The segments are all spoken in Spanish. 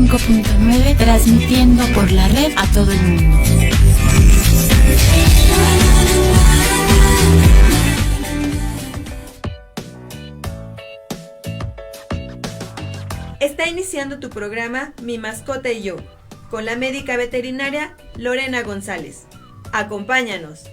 95.9, transmitiendo por la red a todo el mundo. Está iniciando tu programa Mi Mascota y Yo, con la médica veterinaria Lorena González. Acompáñanos.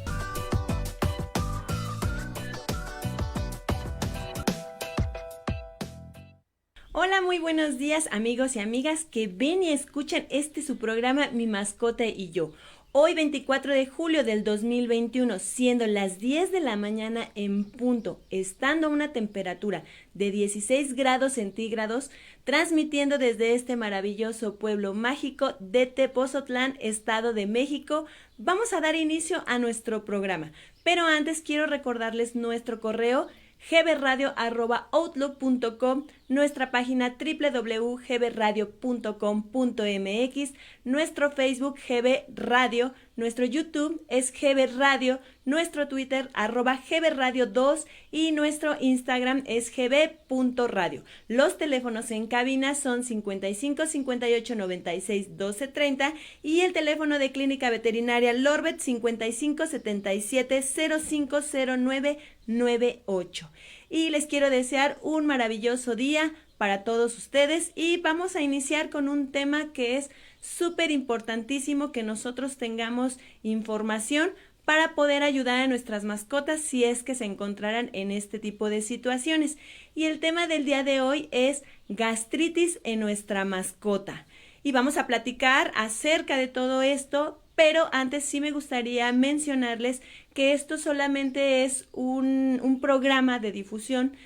Hola, muy buenos días amigos y amigas que ven y escuchan su programa Mi Mascota y Yo. Hoy 24 de julio del 2021, siendo las 10 de la mañana en punto, estando a una temperatura de 16 grados centígrados, transmitiendo desde este maravilloso pueblo mágico de Tepozotlán, Estado de México, vamos a dar inicio a nuestro programa. Pero antes quiero recordarles nuestro correo gbradio@outlook.com, nuestra página www.gbradio.com.mx, nuestro Facebook GB Radio, nuestro YouTube es GB Radio, nuestro Twitter @gbradio2 y nuestro Instagram es gb.radio. Los teléfonos en cabina son 55 58 96 12 30 y el teléfono de Clínica Veterinaria Lorbet 55 77 05 09 98. Y les quiero desear un maravilloso día para todos ustedes y vamos a iniciar con un tema que es súper importantísimo, que nosotros tengamos información para poder ayudar a nuestras mascotas si es que se encontraran en este tipo de situaciones. Y el tema del día de hoy es gastritis en nuestra mascota. Y vamos a platicar acerca de todo esto, pero antes sí me gustaría mencionarles que esto solamente es un programa de difusión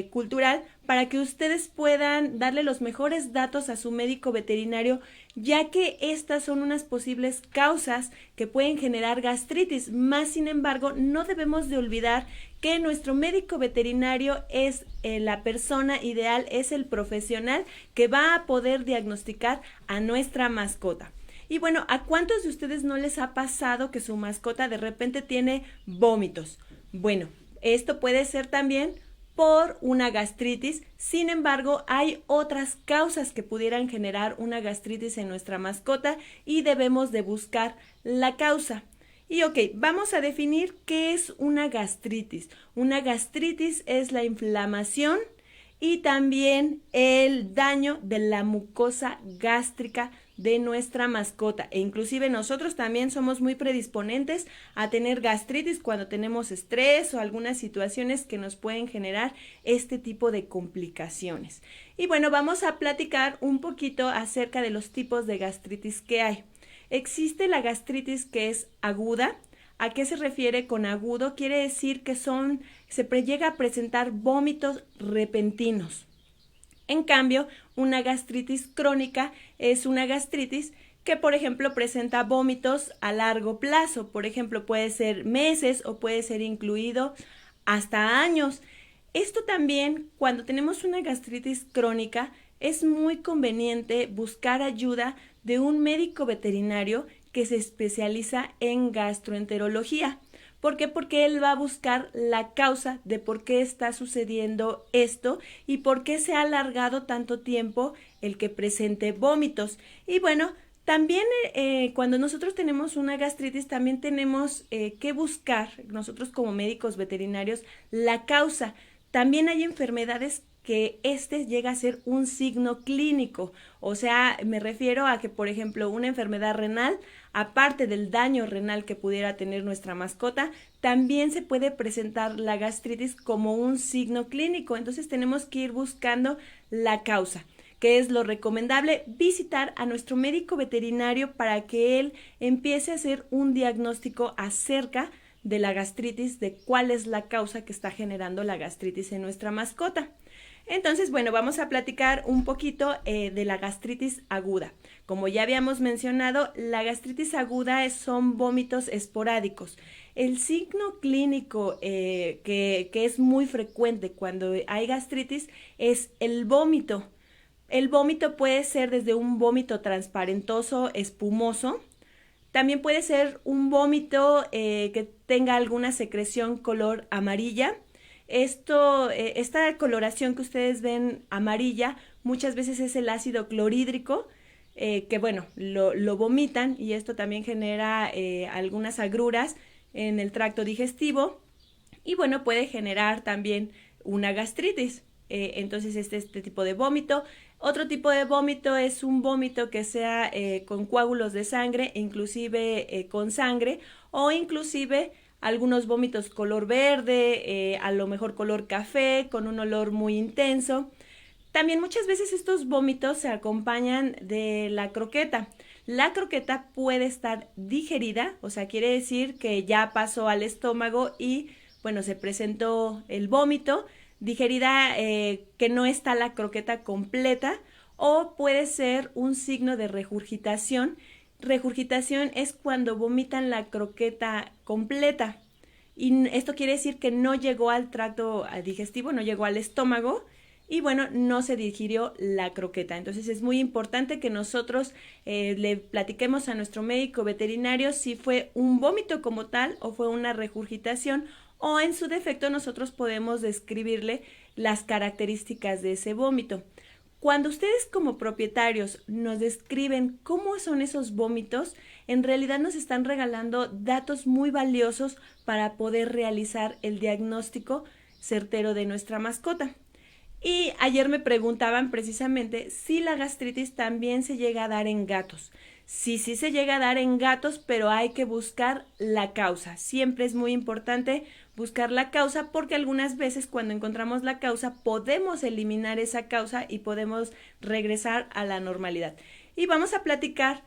cultural para que ustedes puedan darle los mejores datos a su médico veterinario, ya que estas son unas posibles causas que pueden generar gastritis. Más sin embargo, no debemos de olvidar que nuestro médico veterinario es la persona ideal, es el profesional que va a poder diagnosticar a nuestra mascota. Y bueno, ¿a cuántos de ustedes no les ha pasado que su mascota de repente tiene vómitos? Bueno, esto puede ser también por una gastritis. Sin embargo, hay otras causas que pudieran generar una gastritis en nuestra mascota y debemos de buscar la causa. Y vamos a definir qué es una gastritis. Una gastritis es la inflamación y también el daño de la mucosa gástrica de nuestra mascota, e inclusive nosotros también somos muy predisponentes a tener gastritis cuando tenemos estrés o algunas situaciones que nos pueden generar este tipo de complicaciones. Y bueno, vamos a platicar un poquito acerca de los tipos de gastritis que hay. Existe la gastritis que es aguda. ¿A qué se refiere con agudo? Quiere decir que se llega a presentar vómitos repentinos. En cambio, una gastritis crónica es una gastritis que, por ejemplo, presenta vómitos a largo plazo. Por ejemplo, puede ser meses o puede ser incluido hasta años. Esto también, cuando tenemos una gastritis crónica, es muy conveniente buscar ayuda de un médico veterinario que se especializa en gastroenterología. ¿Por qué? Porque él va a buscar la causa de por qué está sucediendo esto y por qué se ha alargado tanto tiempo el que presente vómitos. Y bueno, también cuando nosotros tenemos una gastritis, también tenemos que buscar, nosotros como médicos veterinarios, la causa. También hay enfermedades que llega a ser un signo clínico, o sea, me refiero a que, por ejemplo, una enfermedad renal, aparte del daño renal que pudiera tener nuestra mascota, también se puede presentar la gastritis como un signo clínico. Entonces tenemos que ir buscando la causa. ¿Qué es lo recomendable? Visitar a nuestro médico veterinario para que él empiece a hacer un diagnóstico acerca de la gastritis, de cuál es la causa que está generando la gastritis en nuestra mascota. Entonces, bueno, vamos a platicar un poquito de la gastritis aguda. Como ya habíamos mencionado, la gastritis aguda son vómitos esporádicos. El signo clínico que es muy frecuente cuando hay gastritis es el vómito. El vómito puede ser desde un vómito transparentoso, espumoso. También puede ser un vómito que tenga alguna secreción color amarilla. Esta coloración que ustedes ven amarilla muchas veces es el ácido clorhídrico que bueno, lo vomitan y esto también genera algunas agruras en el tracto digestivo y bueno, puede generar también una gastritis. Entonces este tipo de vómito. Otro tipo de vómito es un vómito que sea con coágulos de sangre, inclusive con sangre, o inclusive algunos vómitos color verde, a lo mejor color café, con un olor muy intenso. También muchas veces estos vómitos se acompañan de la croqueta. La croqueta puede estar digerida, o sea, quiere decir que ya pasó al estómago y, bueno, se presentó el vómito, digerida que no está la croqueta completa, o puede ser un signo de regurgitación. Regurgitación es cuando vomitan la croqueta completa y esto quiere decir que no llegó al tracto digestivo, no llegó al estómago y bueno, no se digirió la croqueta. Entonces es muy importante que nosotros le platiquemos a nuestro médico veterinario si fue un vómito como tal o fue una regurgitación, o en su defecto nosotros podemos describirle las características de ese vómito. Cuando ustedes como propietarios nos describen cómo son esos vómitos, en realidad nos están regalando datos muy valiosos para poder realizar el diagnóstico certero de nuestra mascota. Y ayer me preguntaban precisamente si la gastritis también se llega a dar en gatos. Sí, sí se llega a dar en gatos, pero hay que buscar la causa. Siempre es muy importante buscar la causa porque algunas veces cuando encontramos la causa podemos eliminar esa causa y podemos regresar a la normalidad. Y vamos a platicar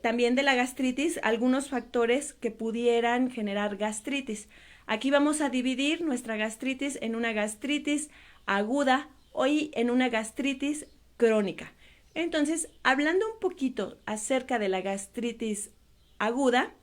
también de la gastritis, algunos factores que pudieran generar gastritis. Aquí vamos a dividir nuestra gastritis en una gastritis aguda y en una gastritis crónica. Entonces, hablando un poquito acerca de la gastritis aguda,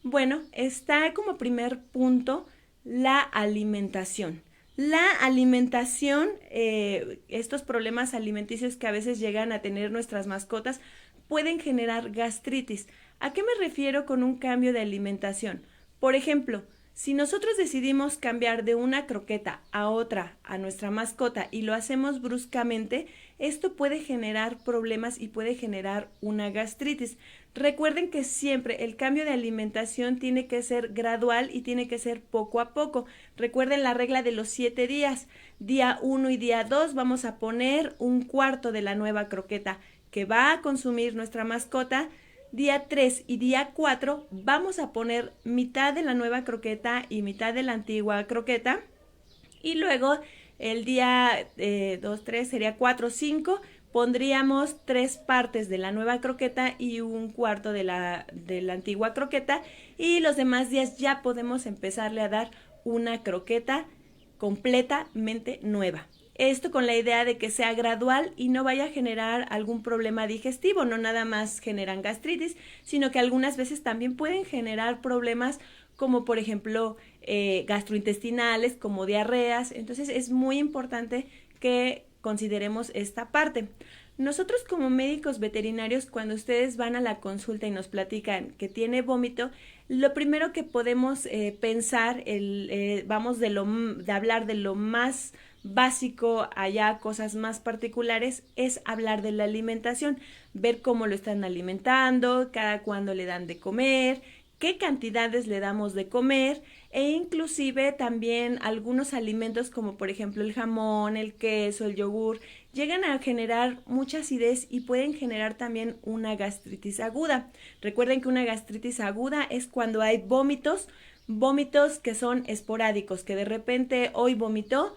bueno, está como primer punto la alimentación. La alimentación, estos problemas alimenticios que a veces llegan a tener nuestras mascotas, pueden generar gastritis. ¿A qué me refiero con un cambio de alimentación? Por ejemplo, si nosotros decidimos cambiar de una croqueta a otra a nuestra mascota y lo hacemos bruscamente, esto puede generar problemas y puede generar una gastritis. Recuerden que siempre el cambio de alimentación tiene que ser gradual y tiene que ser poco a poco. Recuerden la regla de los 7 días. Día 1 y día 2 vamos a poner un cuarto de la nueva croqueta que va a consumir nuestra mascota. Día 3 y día 4 vamos a poner mitad de la nueva croqueta y mitad de la antigua croqueta. Y luego el día 2, 3 sería 4, 5. Pondríamos 3 partes de la nueva croqueta y un cuarto de la antigua croqueta. Y los demás días ya podemos empezarle a dar una croqueta completamente nueva. Esto con la idea de que sea gradual y no vaya a generar algún problema digestivo. No nada más generan gastritis, sino que algunas veces también pueden generar problemas como por ejemplo gastrointestinales, como diarreas. Entonces es muy importante que consideremos esta parte. Nosotros como médicos veterinarios, cuando ustedes van a la consulta y nos platican que tiene vómito, lo primero que podemos pensar, vamos de hablar de lo más básico allá cosas más particulares, es hablar de la alimentación, ver cómo lo están alimentando, cada cuándo le dan de comer, qué cantidades le damos de comer e inclusive también algunos alimentos como por ejemplo el jamón, el queso, el yogur, llegan a generar mucha acidez y pueden generar también una gastritis aguda. Recuerden que una gastritis aguda es cuando hay vómitos que son esporádicos, que de repente hoy vomitó.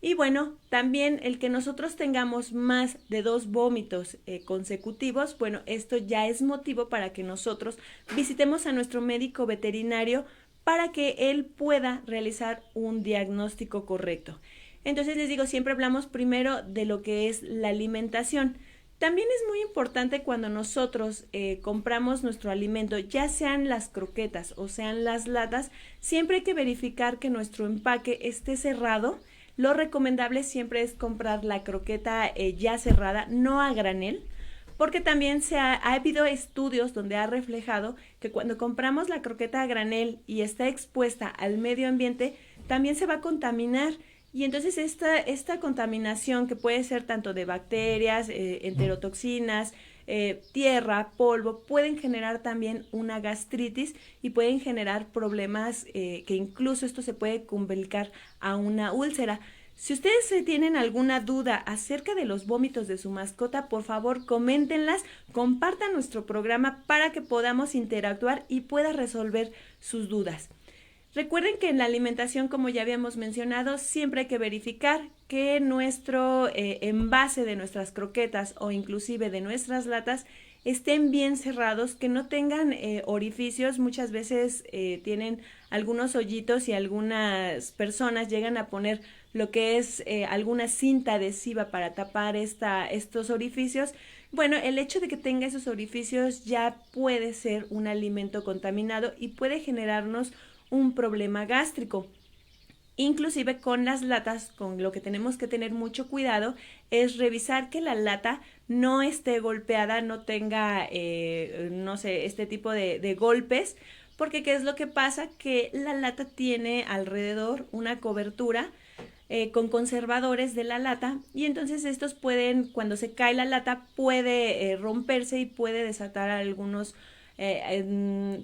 Y bueno, también el que nosotros tengamos más de 2 vómitos consecutivos, bueno, esto ya es motivo para que nosotros visitemos a nuestro médico veterinario para que él pueda realizar un diagnóstico correcto. Entonces les digo, siempre hablamos primero de lo que es la alimentación. También es muy importante cuando nosotros compramos nuestro alimento, ya sean las croquetas o sean las latas, siempre hay que verificar que nuestro empaque esté cerrado. Lo recomendable siempre es comprar la croqueta ya cerrada, no a granel, porque también ha habido estudios donde ha reflejado que cuando compramos la croqueta a granel y está expuesta al medio ambiente, también se va a contaminar. Y entonces esta contaminación que puede ser tanto de bacterias, enterotoxinas, tierra, polvo, pueden generar también una gastritis y pueden generar problemas que incluso esto se puede complicar a una úlcera. Si ustedes tienen alguna duda acerca de los vómitos de su mascota, por favor coméntenlas, compartan nuestro programa para que podamos interactuar y pueda resolver sus dudas. Recuerden que en la alimentación, como ya habíamos mencionado, siempre hay que verificar que nuestro envase de nuestras croquetas o inclusive de nuestras latas estén bien cerrados, que no tengan orificios. Muchas veces tienen algunos hoyitos y algunas personas llegan a poner lo que es alguna cinta adhesiva para tapar estos orificios. Bueno, el hecho de que tenga esos orificios ya puede ser un alimento contaminado y puede generarnos un problema gástrico. Inclusive con las latas, con lo que tenemos que tener mucho cuidado es revisar que la lata no esté golpeada, no tenga, no sé, este tipo de golpes, porque ¿qué es lo que pasa? Que la lata tiene alrededor una cobertura con conservadores de la lata y entonces estos pueden, cuando se cae la lata, puede romperse y puede desatar algunos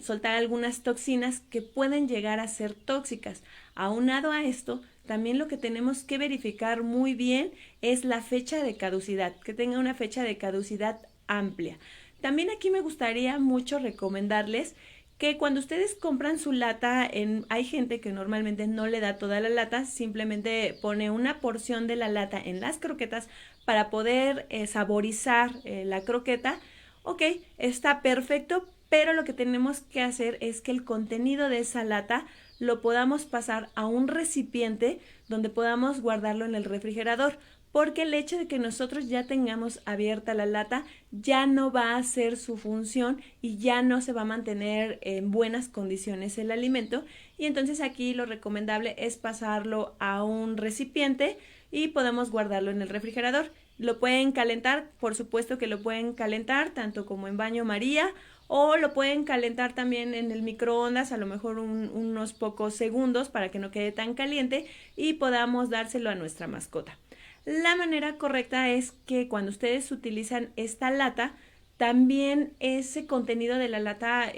soltar algunas toxinas que pueden llegar a ser tóxicas. Aunado a esto, también lo que tenemos que verificar muy bien es la fecha de caducidad, que tenga una fecha de caducidad amplia. También aquí me gustaría mucho recomendarles que cuando ustedes compran su lata, hay gente que normalmente no le da toda la lata, simplemente pone una porción de la lata en las croquetas para poder saborizar la croqueta. Ok, está perfecto, pero lo que tenemos que hacer es que el contenido de esa lata lo podamos pasar a un recipiente donde podamos guardarlo en el refrigerador, porque el hecho de que nosotros ya tengamos abierta la lata ya no va a hacer su función y ya no se va a mantener en buenas condiciones el alimento, y entonces aquí lo recomendable es pasarlo a un recipiente y podemos guardarlo en el refrigerador. Lo pueden calentar, por supuesto que lo pueden calentar tanto como en baño María, o lo pueden calentar también en el microondas, a lo mejor unos pocos segundos para que no quede tan caliente y podamos dárselo a nuestra mascota. La manera correcta es que cuando ustedes utilizan esta lata, también ese contenido de la lata,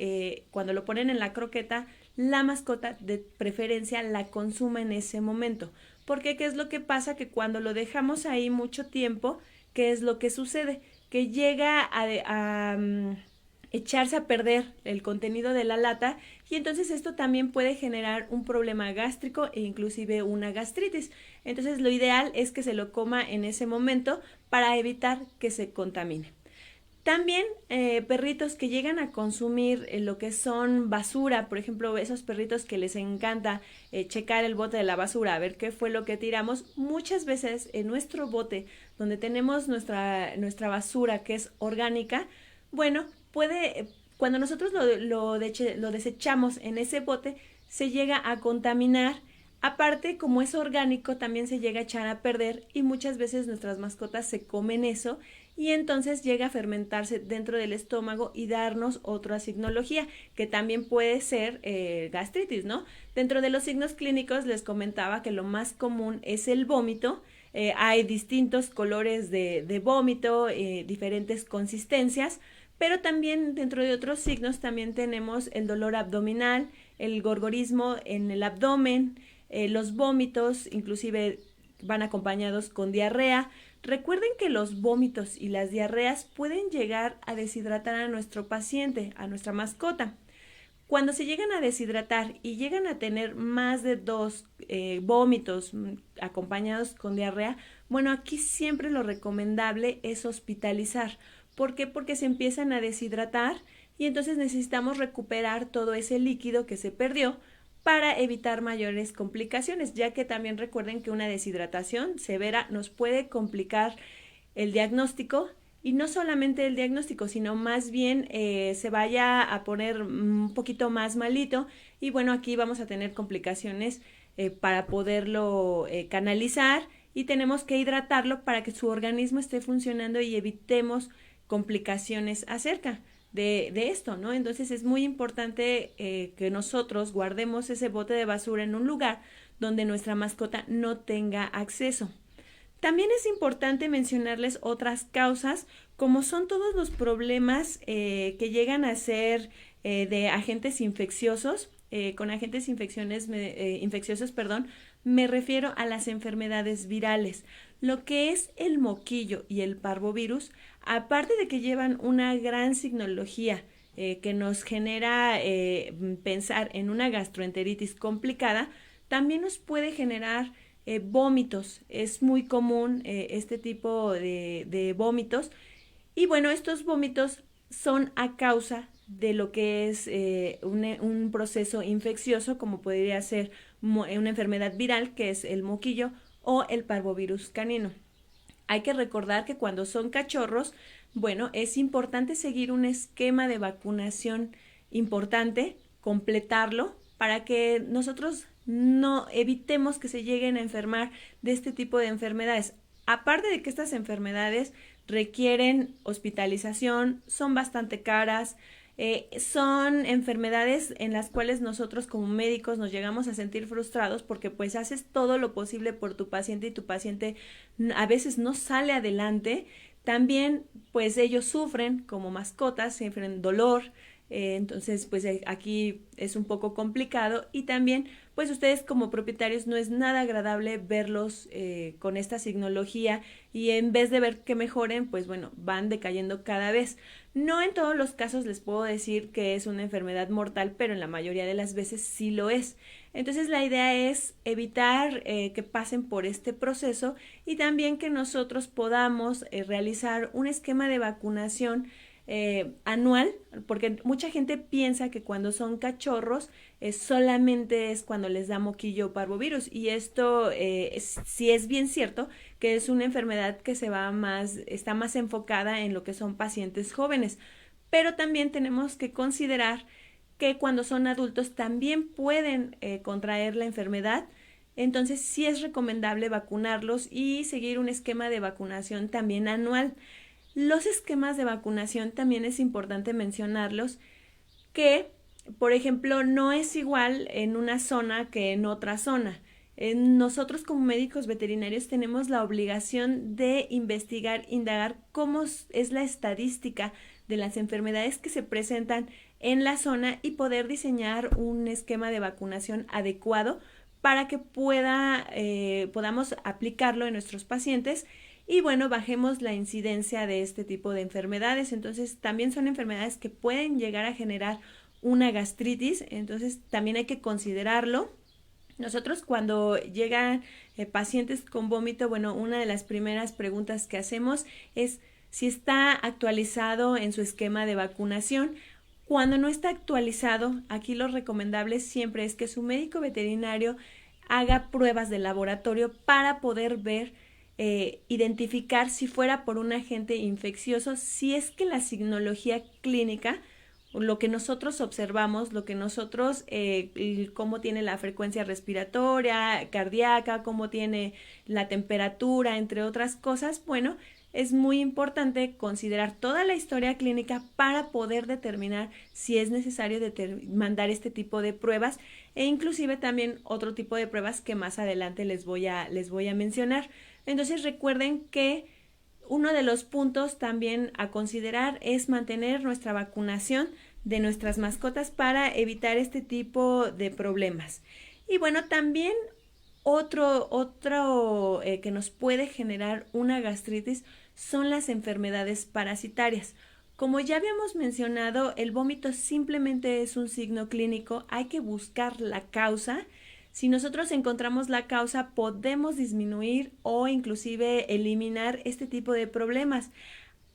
cuando lo ponen en la croqueta, la mascota de preferencia la consuma en ese momento. Porque ¿qué es lo que pasa? Que cuando lo dejamos ahí mucho tiempo, ¿qué es lo que sucede? Que llega a echarse a perder el contenido de la lata y entonces esto también puede generar un problema gástrico e inclusive una gastritis. Entonces lo ideal es que se lo coma en ese momento para evitar que se contamine. También perritos que llegan a consumir lo que son basura, por ejemplo, esos perritos que les encanta checar el bote de la basura, a ver qué fue lo que tiramos. Muchas veces en nuestro bote, donde tenemos nuestra basura que es orgánica, bueno, cuando nosotros lo desechamos en ese bote, se llega a contaminar. Aparte, como es orgánico, también se llega a echar a perder y muchas veces nuestras mascotas se comen eso y entonces llega a fermentarse dentro del estómago y darnos otra signología, que también puede ser gastritis, ¿no? Dentro de los signos clínicos les comentaba que lo más común es el vómito. Hay distintos colores de vómito, diferentes consistencias, pero también dentro de otros signos también tenemos el dolor abdominal, el gorgorismo en el abdomen, los vómitos, inclusive van acompañados con diarrea. Recuerden que los vómitos y las diarreas pueden llegar a deshidratar a nuestro paciente, a nuestra mascota. Cuando se llegan a deshidratar y llegan a tener más de 2 vómitos acompañados con diarrea, bueno, aquí siempre lo recomendable es hospitalizar. ¿Por qué? Porque se empiezan a deshidratar y entonces necesitamos recuperar todo ese líquido que se perdió para evitar mayores complicaciones, ya que también recuerden que una deshidratación severa nos puede complicar el diagnóstico, y no solamente el diagnóstico, sino más bien se vaya a poner un poquito más malito y bueno, aquí vamos a tener complicaciones para poderlo canalizar, y tenemos que hidratarlo para que su organismo esté funcionando y evitemos complicaciones acerca de esto, ¿no? Entonces es muy importante que nosotros guardemos ese bote de basura en un lugar donde nuestra mascota no tenga acceso. También es importante mencionarles otras causas, como son todos los problemas que llegan a ser de agentes infecciosos. Con agentes infecciosos, me refiero a las enfermedades virales. Lo que es el moquillo y el parvovirus, aparte de que llevan una gran signología que nos genera pensar en una gastroenteritis complicada, también nos puede generar vómitos. Es muy común este tipo de vómitos. Y bueno, estos vómitos son a causa de lo que es un proceso infeccioso, como podría ser una enfermedad viral, que es el moquillo o el parvovirus canino. Hay que recordar que cuando son cachorros, bueno, es importante seguir un esquema de vacunación importante, completarlo, para que nosotros no evitemos que se lleguen a enfermar de este tipo de enfermedades. Aparte de que estas enfermedades requieren hospitalización, son bastante caras, son enfermedades en las cuales nosotros como médicos nos llegamos a sentir frustrados porque pues haces todo lo posible por tu paciente y tu paciente a veces no sale adelante. También pues ellos sufren como mascotas, sufren dolor, entonces pues aquí es un poco complicado y también pues ustedes como propietarios no es nada agradable verlos con esta signología y en vez de ver que mejoren, pues bueno, van decayendo cada vez. No en todos los casos les puedo decir que es una enfermedad mortal, pero en la mayoría de las veces sí lo es. Entonces la idea es evitar que pasen por este proceso y también que nosotros podamos realizar un esquema de vacunación anual, porque mucha gente piensa que cuando son cachorros solamente es cuando les da moquillo o parvovirus y esto sí es bien cierto que es una enfermedad que está más enfocada en lo que son pacientes jóvenes, pero también tenemos que considerar que cuando son adultos también pueden contraer la enfermedad. Entonces sí es recomendable vacunarlos y seguir un esquema de vacunación también anual. Los esquemas de vacunación también es importante mencionarlos que, por ejemplo, no es igual en una zona que en otra zona. Nosotros como médicos veterinarios tenemos la obligación de investigar, indagar cómo es la estadística de las enfermedades que se presentan en la zona y poder diseñar un esquema de vacunación adecuado para que podamos aplicarlo en nuestros pacientes y bueno, bajemos la incidencia de este tipo de enfermedades. Entonces también son enfermedades que pueden llegar a generar una gastritis, entonces también hay que considerarlo. Nosotros cuando llegan pacientes con vómito, bueno, una de las primeras preguntas que hacemos es si está actualizado en su esquema de vacunación. Cuando no está actualizado, aquí lo recomendable siempre es que su médico veterinario haga pruebas de laboratorio para poder ver, identificar si fuera por un agente infeccioso, si es que la signología clínica, lo que nosotros observamos, lo que nosotros, cómo tiene la frecuencia respiratoria, cardíaca, cómo tiene la temperatura, entre otras cosas, bueno, es muy importante considerar toda la historia clínica para poder determinar si es necesario mandar este tipo de pruebas e inclusive también otro tipo de pruebas que más adelante les voy a mencionar. Entonces recuerden que uno de los puntos también a considerar es mantener nuestra vacunación de nuestras mascotas para evitar este tipo de problemas. Y bueno, también otro que nos puede generar una gastritis son las enfermedades parasitarias. Como ya habíamos mencionado, el vómito simplemente es un signo clínico, hay que buscar la causa. Si nosotros encontramos la causa, podemos disminuir o inclusive eliminar este tipo de problemas.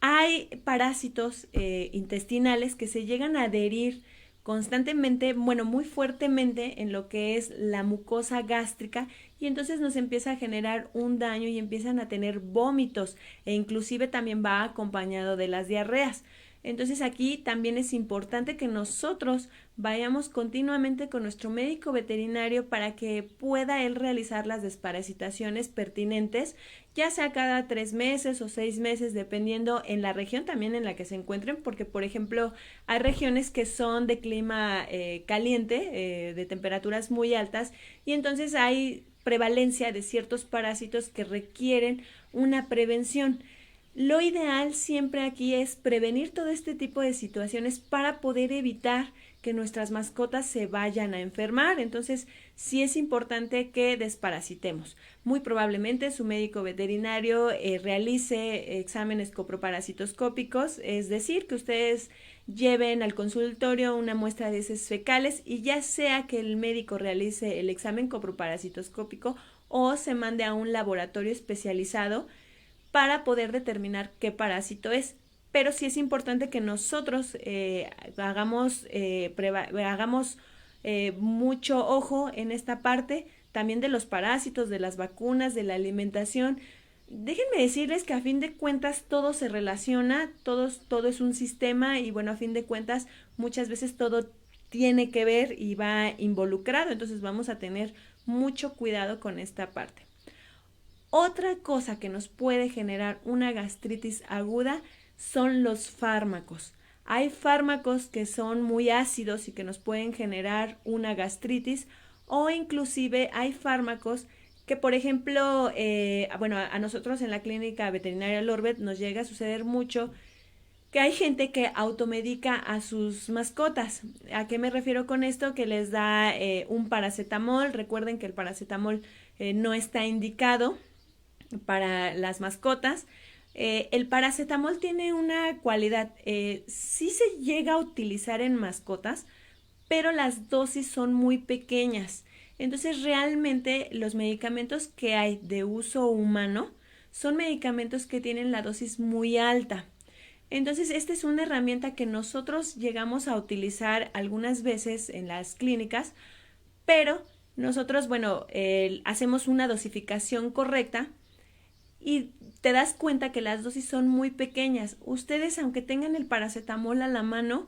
Hay parásitos intestinales que se llegan a adherir constantemente, bueno, muy fuertemente en lo que es la mucosa gástrica y entonces nos empieza a generar un daño y empiezan a tener vómitos e inclusive también va acompañado de las diarreas. Entonces aquí también es importante que nosotros vayamos continuamente con nuestro médico veterinario para que pueda él realizar las desparasitaciones pertinentes, ya sea cada 3 meses o 6 meses, dependiendo en la región también en la que se encuentren, porque por ejemplo hay regiones que son de clima caliente, de temperaturas muy altas, y entonces hay prevalencia de ciertos parásitos que requieren una prevención. Lo ideal siempre aquí es prevenir todo este tipo de situaciones para poder evitar que nuestras mascotas se vayan a enfermar. Entonces, sí es importante que desparasitemos. Muy probablemente su médico veterinario realice exámenes coproparasitoscópicos, es decir, que ustedes lleven al consultorio una muestra de heces fecales y ya sea que el médico realice el examen coproparasitoscópico o se mande a un laboratorio especializado para poder determinar qué parásito es. Pero sí es importante que nosotros hagamos mucho ojo en esta parte, también de los parásitos, de las vacunas, de la alimentación. Déjenme decirles que a fin de cuentas todo se relaciona, todo es un sistema y bueno, a fin de cuentas muchas veces todo tiene que ver y va involucrado, entonces vamos a tener mucho cuidado con esta parte. Otra cosa que nos puede generar una gastritis aguda son los fármacos. Hay fármacos que son muy ácidos y que nos pueden generar una gastritis, o inclusive hay fármacos que, por ejemplo, a nosotros en la clínica veterinaria Lorbet nos llega a suceder mucho que hay gente que automedica a sus mascotas. ¿A qué me refiero con esto? Que les da un paracetamol. Recuerden que el paracetamol no está indicado para las mascotas. El paracetamol tiene una cualidad, sí se llega a utilizar en mascotas, pero las dosis son muy pequeñas. Entonces realmente los medicamentos que hay de uso humano son medicamentos que tienen la dosis muy alta. Entonces esta es una herramienta que nosotros llegamos a utilizar algunas veces en las clínicas, pero nosotros, hacemos una dosificación correcta y te das cuenta que las dosis son muy pequeñas. Ustedes, aunque tengan el paracetamol a la mano,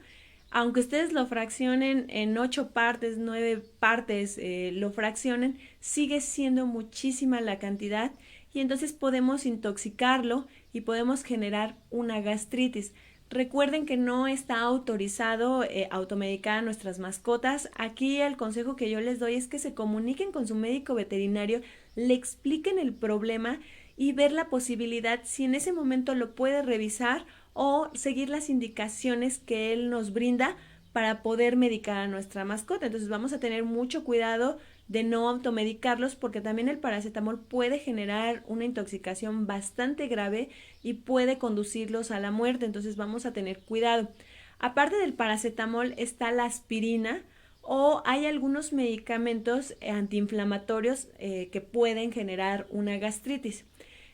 aunque ustedes lo fraccionen en 8 partes, 9 partes, lo fraccionen, sigue siendo muchísima la cantidad y entonces podemos intoxicarlo y podemos generar una gastritis. Recuerden que no está autorizado automedicar a nuestras mascotas. Aquí el consejo que yo les doy es que se comuniquen con su médico veterinario, le expliquen el problema y ver la posibilidad si en ese momento lo puede revisar o seguir las indicaciones que él nos brinda para poder medicar a nuestra mascota. Entonces vamos a tener mucho cuidado de no automedicarlos porque también el paracetamol puede generar una intoxicación bastante grave y puede conducirlos a la muerte. Entonces vamos a tener cuidado. Aparte del paracetamol está la aspirina o hay algunos medicamentos antiinflamatorios que pueden generar una gastritis.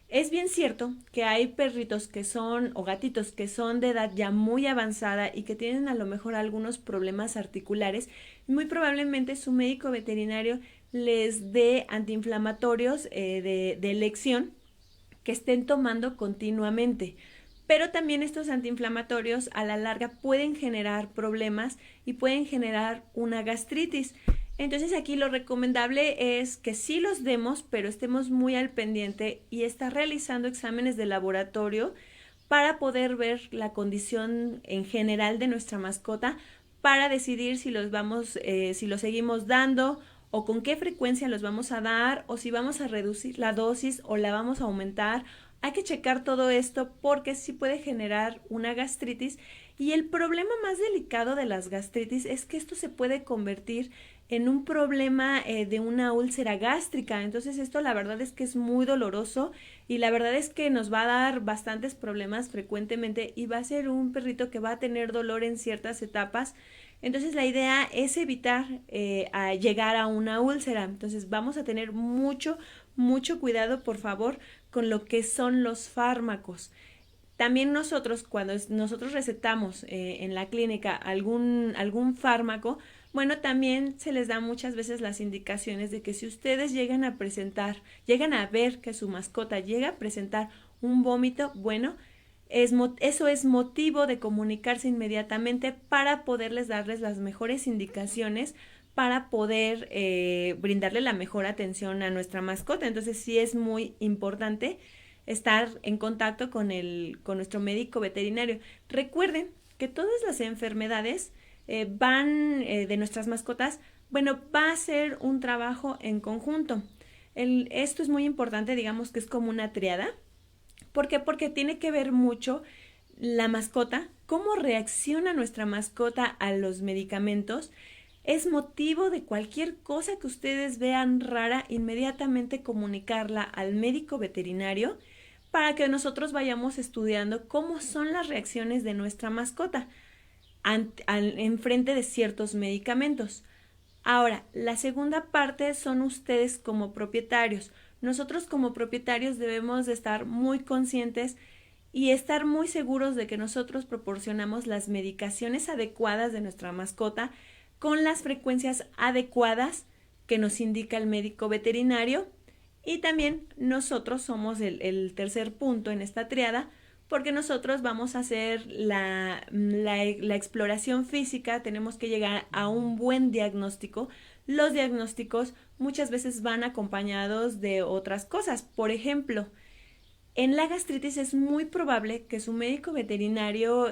Es bien cierto que hay perritos que son o gatitos que son de edad ya muy avanzada y que tienen a lo mejor algunos problemas articulares. Muy probablemente su médico veterinario les dé antiinflamatorios de elección que estén tomando continuamente. Pero también estos antiinflamatorios a la larga pueden generar problemas y pueden generar una gastritis. Entonces aquí lo recomendable es que sí los demos, pero estemos muy al pendiente y estar realizando exámenes de laboratorio para poder ver la condición en general de nuestra mascota para decidir si si los seguimos dando o con qué frecuencia los vamos a dar o si vamos a reducir la dosis o la vamos a aumentar. Hay que checar todo esto porque sí puede generar una gastritis y el problema más delicado de las gastritis es que esto se puede convertir en un problema de una úlcera gástrica. Entonces esto la verdad es que es muy doloroso y la verdad es que nos va a dar bastantes problemas frecuentemente y va a ser un perrito que va a tener dolor en ciertas etapas. Entonces la idea es evitar a llegar a una úlcera. Entonces vamos a tener mucho cuidado, por favor, con lo que son los fármacos. También nosotros, cuando nosotros recetamos en la clínica algún fármaco, bueno, también se les da muchas veces las indicaciones de que si ustedes llegan a ver que su mascota llega a presentar un vómito, bueno, eso es motivo de comunicarse inmediatamente para poderles darles las mejores indicaciones para poder brindarle la mejor atención a nuestra mascota. Entonces sí es muy importante estar en contacto con nuestro médico veterinario. Recuerden que todas las enfermedades de nuestras mascotas, bueno, va a ser un trabajo en conjunto. Esto es muy importante, digamos que es como una triada. ¿Por qué? Porque tiene que ver mucho la mascota, cómo reacciona nuestra mascota a los medicamentos. Es motivo de cualquier cosa que ustedes vean rara, inmediatamente comunicarla al médico veterinario para que nosotros vayamos estudiando cómo son las reacciones de nuestra mascota en frente de ciertos medicamentos. Ahora, la segunda parte son ustedes como propietarios. Nosotros como propietarios debemos de estar muy conscientes y estar muy seguros de que nosotros proporcionamos las medicaciones adecuadas de nuestra mascota con las frecuencias adecuadas que nos indica el médico veterinario. Y también nosotros somos el tercer punto en esta triada, porque nosotros vamos a hacer la exploración física, tenemos que llegar a un buen diagnóstico. Los diagnósticos muchas veces van acompañados de otras cosas. Por ejemplo, en la gastritis es muy probable que su médico veterinario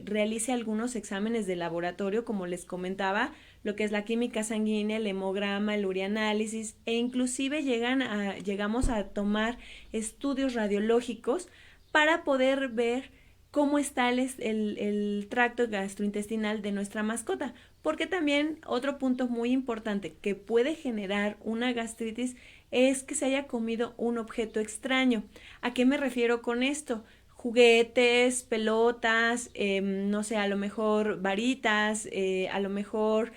realice algunos exámenes de laboratorio, como les comentaba, lo que es la química sanguínea, el hemograma, el urianálisis, e inclusive llegamos a tomar estudios radiológicos para poder ver cómo está el tracto gastrointestinal de nuestra mascota. Porque también otro punto muy importante que puede generar una gastritis es que se haya comido un objeto extraño. ¿A qué me refiero con esto? Juguetes, pelotas, no sé, a lo mejor varitas, a lo mejor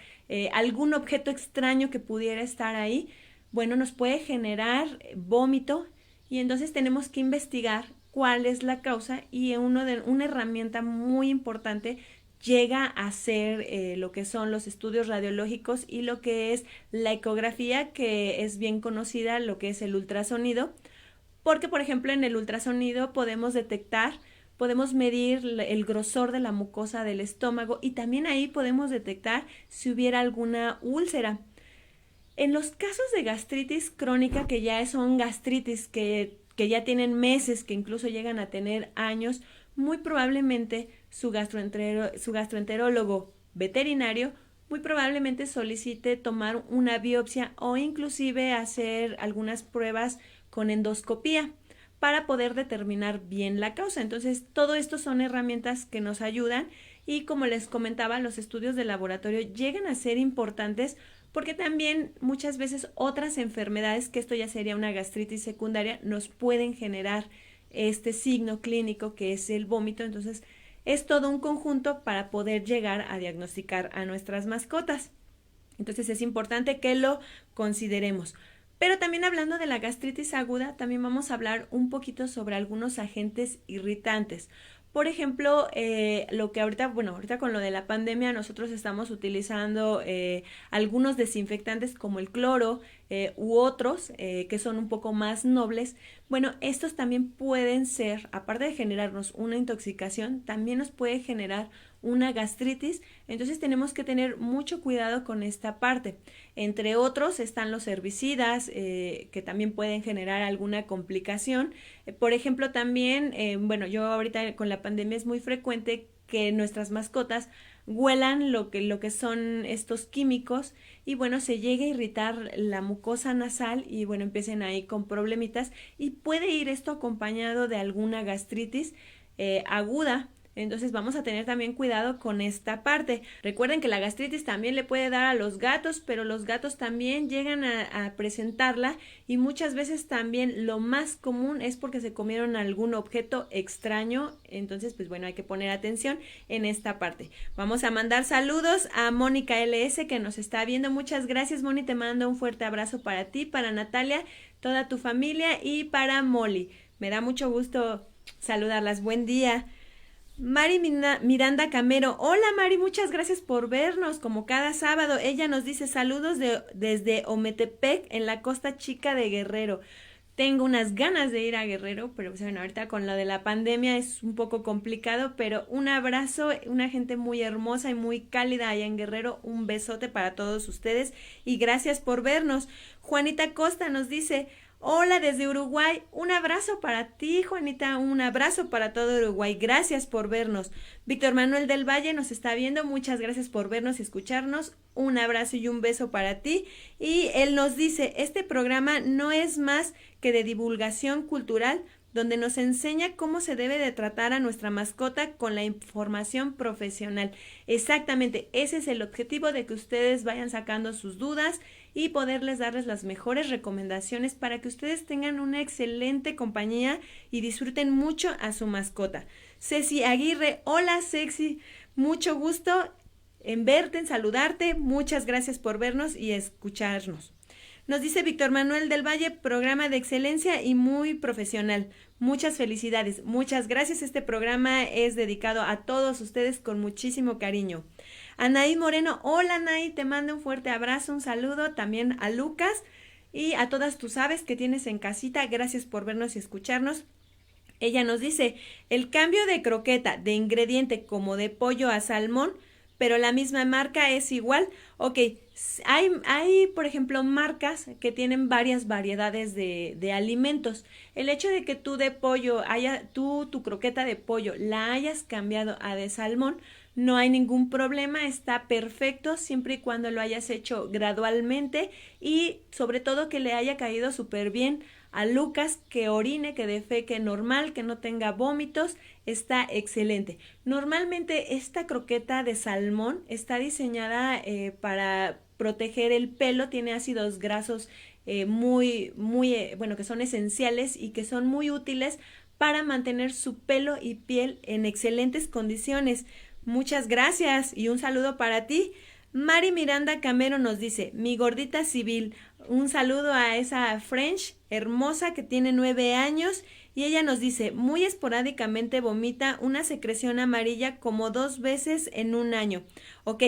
algún objeto extraño que pudiera estar ahí. Bueno, nos puede generar vómito y entonces tenemos que investigar cuál es la causa, y una herramienta muy importante llega a ser lo que son los estudios radiológicos y lo que es la ecografía, que es bien conocida, lo que es el ultrasonido, porque por ejemplo en el ultrasonido podemos detectar, podemos medir el grosor de la mucosa del estómago y también ahí podemos detectar si hubiera alguna úlcera. En los casos de gastritis crónica, que ya son gastritis que ya tienen meses, que incluso llegan a tener años, muy probablemente su gastroenterólogo veterinario muy probablemente solicite tomar una biopsia o inclusive hacer algunas pruebas con endoscopía para poder determinar bien la causa. Entonces, todo esto son herramientas que nos ayudan y, como les comentaba, los estudios de laboratorio llegan a ser importantes porque también muchas veces otras enfermedades, que esto ya sería una gastritis secundaria, nos pueden generar este signo clínico que es el vómito. Entonces es todo un conjunto para poder llegar a diagnosticar a nuestras mascotas. Entonces es importante que lo consideremos. Pero también hablando de la gastritis aguda, también vamos a hablar un poquito sobre algunos agentes irritantes. Por ejemplo, lo que ahorita con lo de la pandemia nosotros estamos utilizando algunos desinfectantes como el cloro u otros que son un poco más nobles. Bueno, estos también pueden ser, aparte de generarnos una intoxicación, también nos puede generar una gastritis. Entonces tenemos que tener mucho cuidado con esta parte. Entre otros están los herbicidas que también pueden generar alguna complicación. Por ejemplo, también, yo ahorita con la pandemia es muy frecuente que nuestras mascotas huelan lo que son estos químicos y bueno, se llega a irritar la mucosa nasal y bueno, empiecen ahí con problemitas y puede ir esto acompañado de alguna gastritis aguda. Entonces vamos a tener también cuidado con esta parte. Recuerden que la gastritis también le puede dar a los gatos, pero los gatos también llegan a presentarla y muchas veces también lo más común es porque se comieron algún objeto extraño. Entonces, pues bueno, hay que poner atención en esta parte. Vamos a mandar saludos a Mónica LS que nos está viendo. Muchas gracias, Moni, te mando un fuerte abrazo para ti, para Natalia, toda tu familia y para Molly. Me da mucho gusto saludarlas. Buen día. Mari Miranda Camero, hola Mari, muchas gracias por vernos como cada sábado. Ella nos dice saludos desde Ometepec en la Costa Chica de Guerrero. Tengo unas ganas de ir a Guerrero, pero bueno, ahorita con lo de la pandemia es un poco complicado, pero un abrazo, una gente muy hermosa y muy cálida allá en Guerrero. Un besote para todos ustedes y gracias por vernos. Juanita Costa nos dice, hola desde Uruguay, un abrazo para ti, Juanita, un abrazo para todo Uruguay, gracias por vernos. Víctor Manuel del Valle nos está viendo, muchas gracias por vernos y escucharnos, un abrazo y un beso para ti. Y él nos dice, este programa no es más que de divulgación cultural donde nos enseña cómo se debe de tratar a nuestra mascota con la información profesional. Exactamente, ese es el objetivo, de que ustedes vayan sacando sus dudas y poderles darles las mejores recomendaciones para que ustedes tengan una excelente compañía y disfruten mucho a su mascota. Ceci Aguirre, hola Ceci, mucho gusto en verte, en saludarte, muchas gracias por vernos y escucharnos. Nos dice Víctor Manuel del Valle, programa de excelencia y muy profesional. Muchas felicidades, muchas gracias. Este programa es dedicado a todos ustedes con muchísimo cariño. Anaí Moreno, hola Anaí, te mando un fuerte abrazo, un saludo también a Lucas y a todas tus aves que tienes en casita. Gracias por vernos y escucharnos. Ella nos dice, el cambio de croqueta de ingrediente como de pollo a salmón, pero la misma marca es igual. Ok, hay por ejemplo marcas que tienen varias variedades de alimentos. El hecho de que tú de pollo tu croqueta de pollo la hayas cambiado a de salmón, no hay ningún problema, está perfecto siempre y cuando lo hayas hecho gradualmente y sobre todo que le haya caído súper bien a Lucas, que orine, que defeque normal, que no tenga vómitos, está excelente. Normalmente esta croqueta de salmón está diseñada para proteger el pelo, tiene ácidos grasos que son esenciales y que son muy útiles para mantener su pelo y piel en excelentes condiciones. Muchas gracias y un saludo para ti. Mari Miranda Camero nos dice, mi gordita civil, un saludo a esa French hermosa que tiene 9 años y ella nos dice, muy esporádicamente vomita una secreción amarilla como 2 veces en un año. Ok,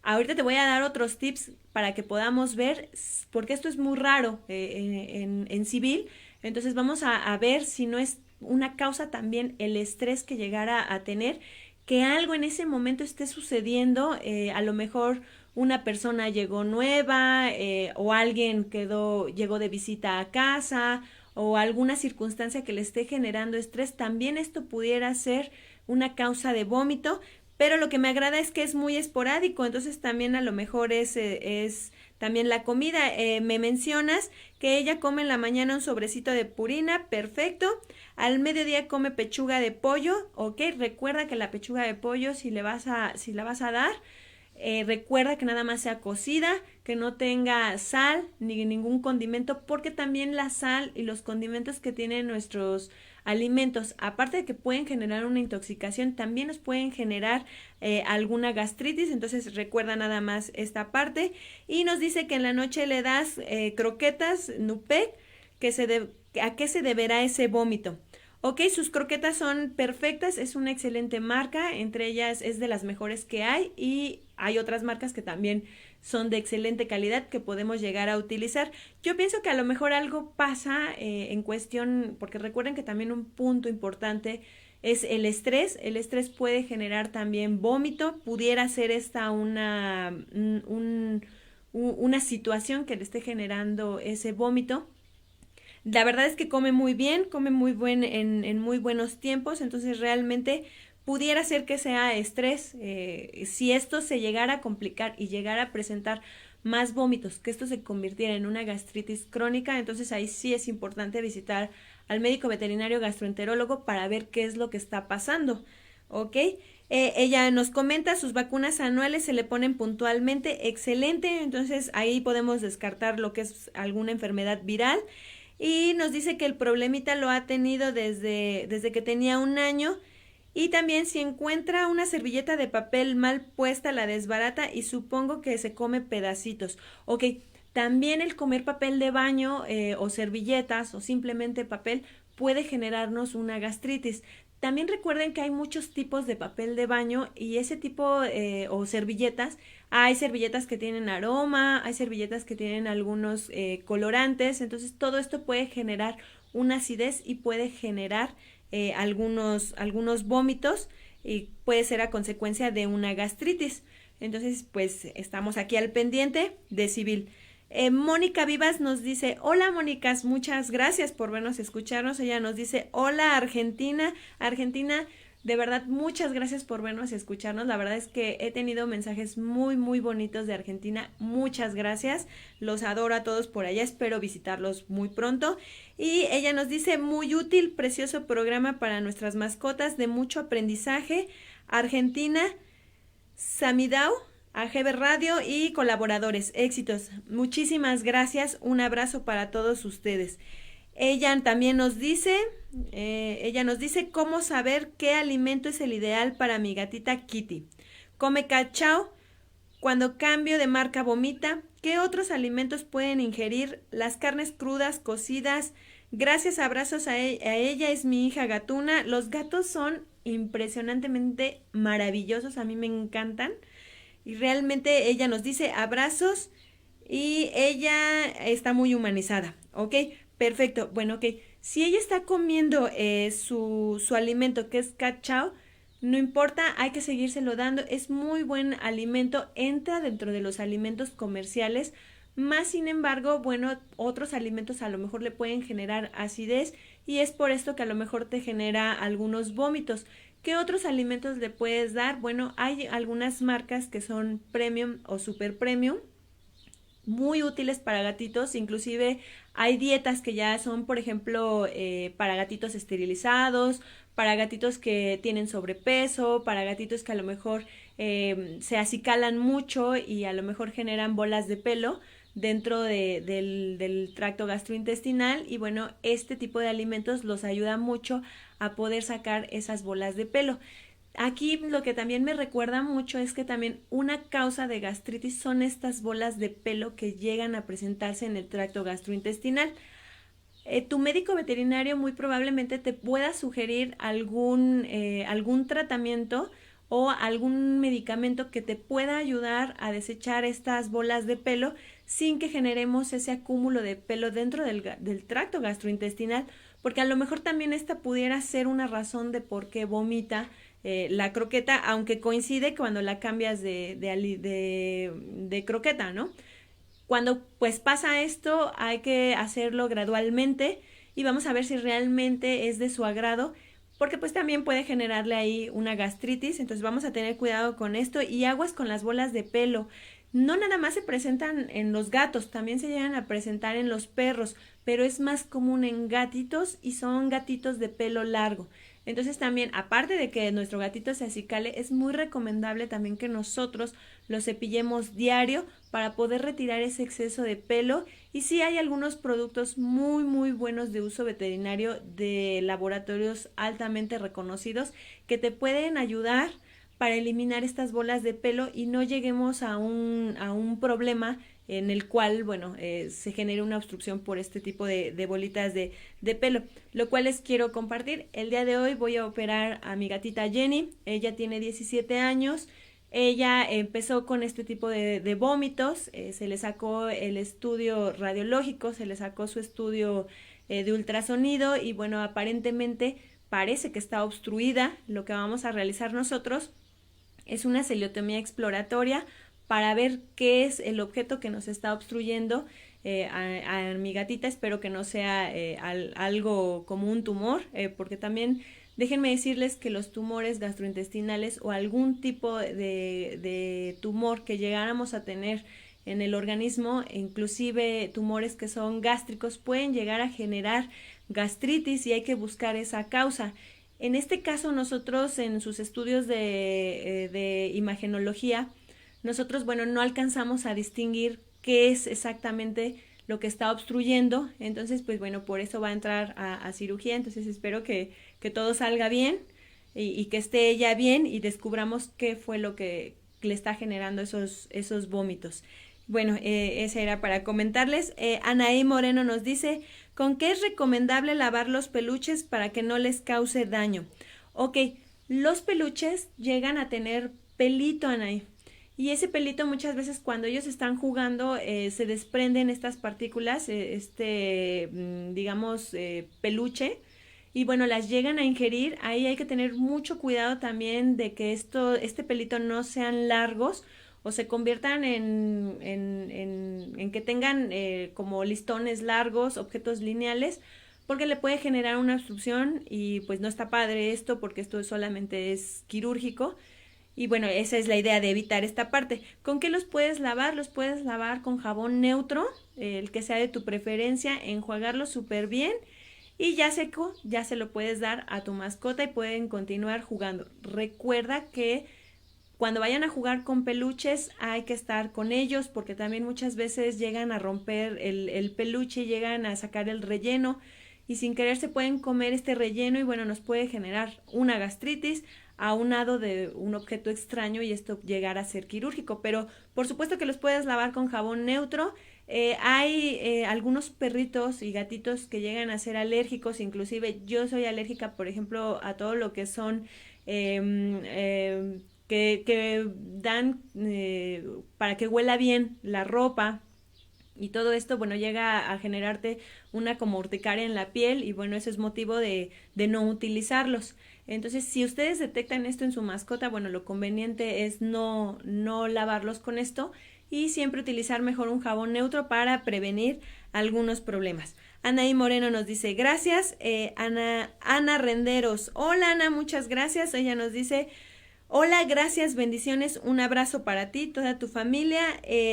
ahorita te voy a dar otros tips para que podamos ver, porque esto es muy raro en civil, entonces vamos a ver si no es una causa también el estrés que llegara a tener, que algo en ese momento esté sucediendo, a lo mejor una persona llegó nueva o alguien llegó de visita a casa o alguna circunstancia que le esté generando estrés, también esto pudiera ser una causa de vómito, pero lo que me agrada es que es muy esporádico, entonces también a lo mejor es también la comida. Me mencionas que ella come en la mañana un sobrecito de purina, perfecto. Al mediodía come pechuga de pollo, ok. Recuerda que la pechuga de pollo, si la vas a dar, recuerda que nada más sea cocida, que no tenga sal ni ningún condimento, porque también la sal y los condimentos que tienen nuestros alimentos, aparte de que pueden generar una intoxicación, también nos pueden generar alguna gastritis, entonces recuerda nada más esta parte. Y nos dice que en la noche le das croquetas Nupec, ¿a qué se deberá ese vómito? Ok, sus croquetas son perfectas, es una excelente marca, entre ellas es de las mejores que hay y hay otras marcas que también son de excelente calidad que podemos llegar a utilizar. Yo pienso que a lo mejor algo pasa en cuestión, porque recuerden que también un punto importante es el estrés. El estrés puede generar también vómito, pudiera ser esta una situación que le esté generando ese vómito. La verdad es que come muy bien, en muy buenos tiempos, entonces realmente pudiera ser que sea estrés. Si esto se llegara a complicar y llegara a presentar más vómitos, que esto se convirtiera en una gastritis crónica, entonces ahí sí es importante visitar al médico veterinario gastroenterólogo para ver qué es lo que está pasando, ¿ok? Ella nos comenta, sus vacunas anuales se le ponen puntualmente, excelente, entonces ahí podemos descartar lo que es alguna enfermedad viral. Y nos dice que el problemita lo ha tenido desde que tenía 1 año. Y también si encuentra una servilleta de papel mal puesta, la desbarata y supongo que se come pedacitos. Ok, también el comer papel de baño o servilletas o simplemente papel puede generarnos una gastritis. También recuerden que hay muchos tipos de papel de baño y ese tipo o servilletas, hay servilletas que tienen aroma, hay servilletas que tienen algunos colorantes, entonces todo esto puede generar una acidez y puede generar algunos vómitos y puede ser a consecuencia de una gastritis. Entonces pues estamos aquí al pendiente de civil. Mónica Vivas nos dice, hola Mónicas, muchas gracias por vernos y escucharnos. Ella nos dice, hola Argentina, De verdad, muchas gracias por vernos y escucharnos. La verdad es que he tenido mensajes muy, muy bonitos de Argentina. Muchas gracias. Los adoro a todos por allá. Espero visitarlos muy pronto. Y ella nos dice, muy útil, precioso programa para nuestras mascotas, de mucho aprendizaje. Argentina, Samidao, AGB Radio y colaboradores. Éxitos. Muchísimas gracias. Un abrazo para todos ustedes. Ella también nos dice, cómo saber qué alimento es el ideal para mi gatita Kitty. Come cachao, cuando cambio de marca vomita. ¿Qué otros alimentos pueden ingerir? Las carnes crudas, cocidas. Gracias, abrazos a ella, es mi hija gatuna. Los gatos son impresionantemente maravillosos, a mí me encantan. Y realmente ella nos dice abrazos y ella está muy humanizada, ¿ok? Perfecto, bueno, ok. Si ella está comiendo su alimento, que es cachao, no importa, hay que seguírselo dando. Es muy buen alimento, entra dentro de los alimentos comerciales. Más sin embargo, bueno, otros alimentos a lo mejor le pueden generar acidez y es por esto que a lo mejor te genera algunos vómitos. ¿Qué otros alimentos le puedes dar? Bueno, hay algunas marcas que son premium o super premium, muy útiles para gatitos, inclusive hay dietas que ya son, por ejemplo, para gatitos esterilizados, para gatitos que tienen sobrepeso, para gatitos que a lo mejor se acicalan mucho y a lo mejor generan bolas de pelo dentro del tracto gastrointestinal y bueno, este tipo de alimentos los ayuda mucho a poder sacar esas bolas de pelo. Aquí lo que también me recuerda mucho es que también una causa de gastritis son estas bolas de pelo que llegan a presentarse en el tracto gastrointestinal. Tu médico veterinario muy probablemente te pueda sugerir algún tratamiento o algún medicamento que te pueda ayudar a desechar estas bolas de pelo sin que generemos ese acúmulo de pelo dentro del tracto gastrointestinal, porque a lo mejor también esta pudiera ser una razón de por qué vomita la croqueta, aunque coincide cuando la cambias de croqueta, ¿no? Cuando pues pasa esto hay que hacerlo gradualmente y vamos a ver si realmente es de su agrado, porque pues también puede generarle ahí una gastritis, entonces vamos a tener cuidado con esto y aguas con las bolas de pelo. No nada más se presentan en los gatos, también se llegan a presentar en los perros, pero es más común en gatitos y son gatitos de pelo largo. Entonces también, aparte de que nuestro gatito se acicale, es muy recomendable también que nosotros lo cepillemos diario para poder retirar ese exceso de pelo. Y sí hay algunos productos muy muy buenos de uso veterinario de laboratorios altamente reconocidos que te pueden ayudar para eliminar estas bolas de pelo y no lleguemos a un problema en el cual, bueno, se genere una obstrucción por este tipo de bolitas de pelo, lo cual les quiero compartir. El día de hoy voy a operar a mi gatita Jenny, ella tiene 17 años, ella empezó con este tipo de vómitos, se le sacó el estudio radiológico, se le sacó su estudio de ultrasonido y bueno, aparentemente parece que está obstruida. Lo que vamos a realizar nosotros es una celiotomía exploratoria para ver qué es el objeto que nos está obstruyendo a mi gatita. Espero que no sea algo como un tumor, porque también déjenme decirles que los tumores gastrointestinales o algún tipo de tumor que llegáramos a tener en el organismo, inclusive tumores que son gástricos, pueden llegar a generar gastritis y hay que buscar esa causa. En este caso nosotros en sus estudios de imagenología, nosotros, bueno, no alcanzamos a distinguir qué es exactamente lo que está obstruyendo, entonces, pues bueno, por eso va a entrar a cirugía, entonces espero que todo salga bien y que esté ella bien y descubramos qué fue lo que le está generando esos vómitos. Bueno, ese era para comentarles. Anaí Moreno nos dice, ¿con qué es recomendable lavar los peluches para que no les cause daño? Ok, los peluches llegan a tener pelito, Anaí. Y ese pelito muchas veces cuando ellos están jugando se desprenden estas partículas, digamos, peluche, y bueno, las llegan a ingerir. Ahí hay que tener mucho cuidado también de que este pelito no sean largos o se conviertan en que tengan como listones largos, objetos lineales, porque le puede generar una obstrucción y pues no está padre esto porque esto solamente es quirúrgico. Y bueno, esa es la idea de evitar esta parte. ¿Con qué los puedes lavar? Los puedes lavar con jabón neutro, el que sea de tu preferencia, enjuagarlo súper bien y ya seco, ya se lo puedes dar a tu mascota y pueden continuar jugando. Recuerda que cuando vayan a jugar con peluches hay que estar con ellos porque también muchas veces llegan a romper el peluche, llegan a sacar el relleno y sin querer se pueden comer este relleno y bueno, nos puede generar una gastritis aunado de un objeto extraño y esto llegar a ser quirúrgico. Pero por supuesto que los puedes lavar con jabón neutro. Hay algunos perritos y gatitos que llegan a ser alérgicos, inclusive yo soy alérgica, por ejemplo, a todo lo que son que dan para que huela bien la ropa y todo esto, bueno, llega a generarte una como urticaria en la piel y bueno, eso es motivo de no utilizarlos. Entonces, si ustedes detectan esto en su mascota, bueno, lo conveniente es no lavarlos con esto y siempre utilizar mejor un jabón neutro para prevenir algunos problemas. Anaí Moreno nos dice, gracias. Ana Renderos, hola Ana, muchas gracias. Ella nos dice, hola, gracias, bendiciones, un abrazo para ti, toda tu familia.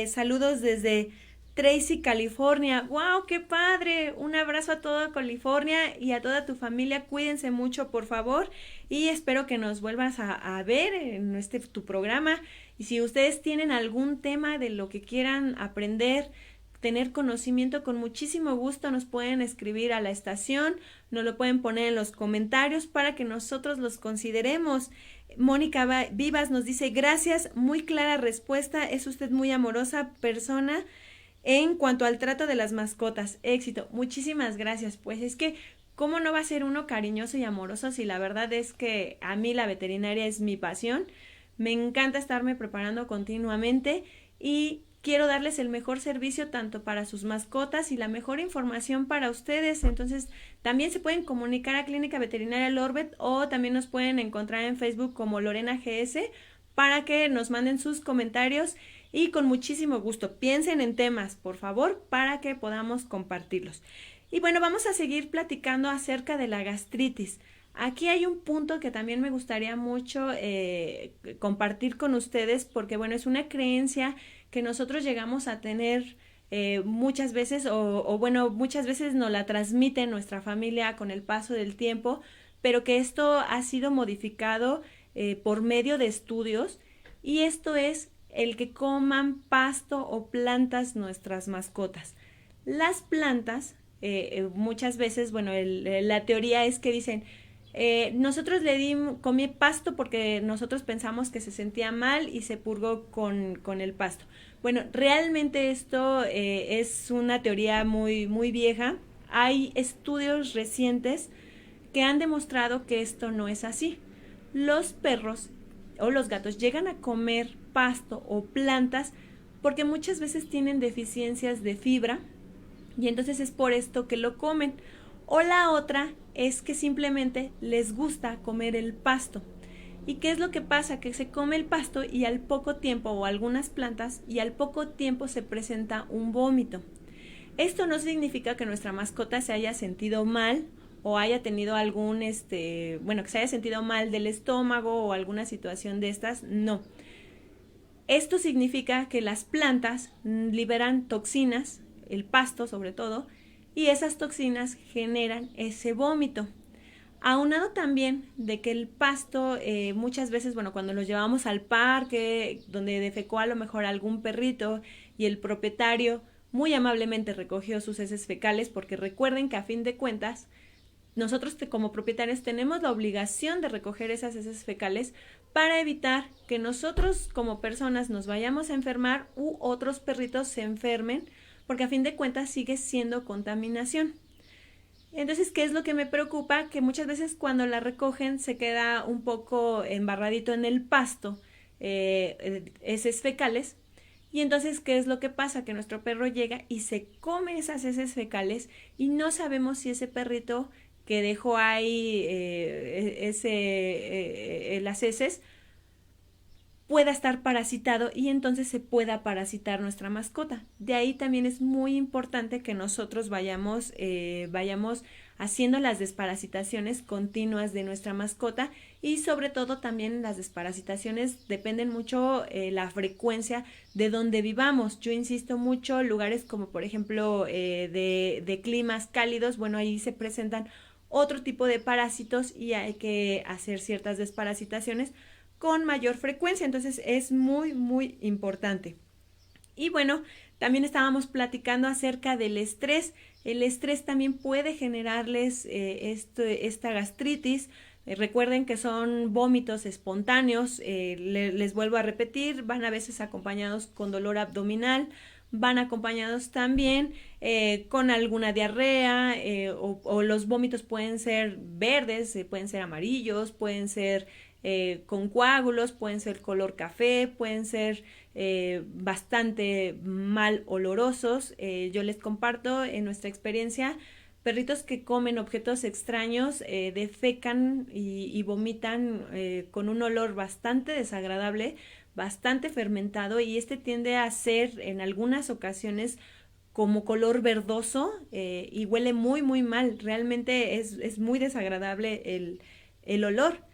Saludos desde Tracy, California. ¡Wow! ¡Qué padre! Un abrazo a toda California y a toda tu familia. Cuídense mucho, por favor. Y espero que nos vuelvas a ver en tu programa. Y si ustedes tienen algún tema de lo que quieran aprender, tener conocimiento, con muchísimo gusto nos pueden escribir a la estación, nos lo pueden poner en los comentarios para que nosotros los consideremos. Mónica Vivas nos dice, gracias, muy clara respuesta, es usted muy amorosa persona. En cuanto al trato de las mascotas, éxito, muchísimas gracias. Pues es que, ¿cómo no va a ser uno cariñoso y amoroso si la verdad es que a mí la veterinaria es mi pasión? Me encanta estarme preparando continuamente y quiero darles el mejor servicio tanto para sus mascotas y la mejor información para ustedes. Entonces, también se pueden comunicar a Clínica Veterinaria Lorbet o también nos pueden encontrar en Facebook como Lorena GS para que nos manden sus comentarios. Y con muchísimo gusto, piensen en temas, por favor, para que podamos compartirlos. Y bueno, vamos a seguir platicando acerca de la gastritis. Aquí hay un punto que también me gustaría mucho compartir con ustedes, porque bueno, es una creencia que nosotros llegamos a tener muchas veces, muchas veces nos la transmite nuestra familia con el paso del tiempo, pero que esto ha sido modificado por medio de estudios, y esto es el que coman pasto o plantas nuestras mascotas. Las plantas, muchas veces, bueno, la teoría es que dicen, nosotros comí pasto porque nosotros pensamos que se sentía mal y se purgó con el pasto. Bueno, realmente esto es una teoría muy, muy vieja. Hay estudios recientes que han demostrado que esto no es así. Los perros o los gatos llegan a comer pasto o plantas porque muchas veces tienen deficiencias de fibra y entonces es por esto que lo comen. O la otra es que simplemente les gusta comer el pasto. ¿Y qué es lo que pasa? Que se come el pasto y al poco tiempo, o algunas plantas, y al poco tiempo se presenta un vómito. Esto no significa que nuestra mascota se haya sentido mal o haya tenido algún, que se haya sentido mal del estómago o alguna situación de estas, no. Esto significa que las plantas liberan toxinas, el pasto sobre todo, y esas toxinas generan ese vómito. Aunado también de que el pasto muchas veces, cuando los llevamos al parque, donde defecó a lo mejor algún perrito y el propietario muy amablemente recogió sus heces fecales, porque recuerden que a fin de cuentas, nosotros como propietarios tenemos la obligación de recoger esas heces fecales para evitar que nosotros como personas nos vayamos a enfermar u otros perritos se enfermen, porque a fin de cuentas sigue siendo contaminación. Entonces, ¿qué es lo que me preocupa? Que muchas veces cuando la recogen se queda un poco embarradito en el pasto, heces fecales, y entonces, ¿qué es lo que pasa? Que nuestro perro llega y se come esas heces fecales y no sabemos si ese perrito que dejó ahí las heces pueda estar parasitado y entonces se pueda parasitar nuestra mascota. De ahí también es muy importante que nosotros vayamos haciendo las desparasitaciones continuas de nuestra mascota, y sobre todo también las desparasitaciones dependen mucho la frecuencia de donde vivamos. Yo insisto mucho, lugares como por ejemplo de climas cálidos, bueno, ahí se presentan otro tipo de parásitos y hay que hacer ciertas desparasitaciones con mayor frecuencia, entonces es muy muy importante. Y bueno, también estábamos platicando acerca del estrés. El estrés también puede generarles esta gastritis. Recuerden que son vómitos espontáneos, les vuelvo a repetir, van a veces acompañados con dolor abdominal, van acompañados también con alguna diarrea, o los vómitos pueden ser verdes, pueden ser amarillos, pueden ser con coágulos, pueden ser color café, pueden ser bastante mal olorosos. Yo les comparto en nuestra experiencia, perritos que comen objetos extraños defecan y vomitan con un olor bastante desagradable, bastante fermentado, y este tiende a ser en algunas ocasiones como color verdoso y huele muy muy mal. Realmente es muy desagradable el olor.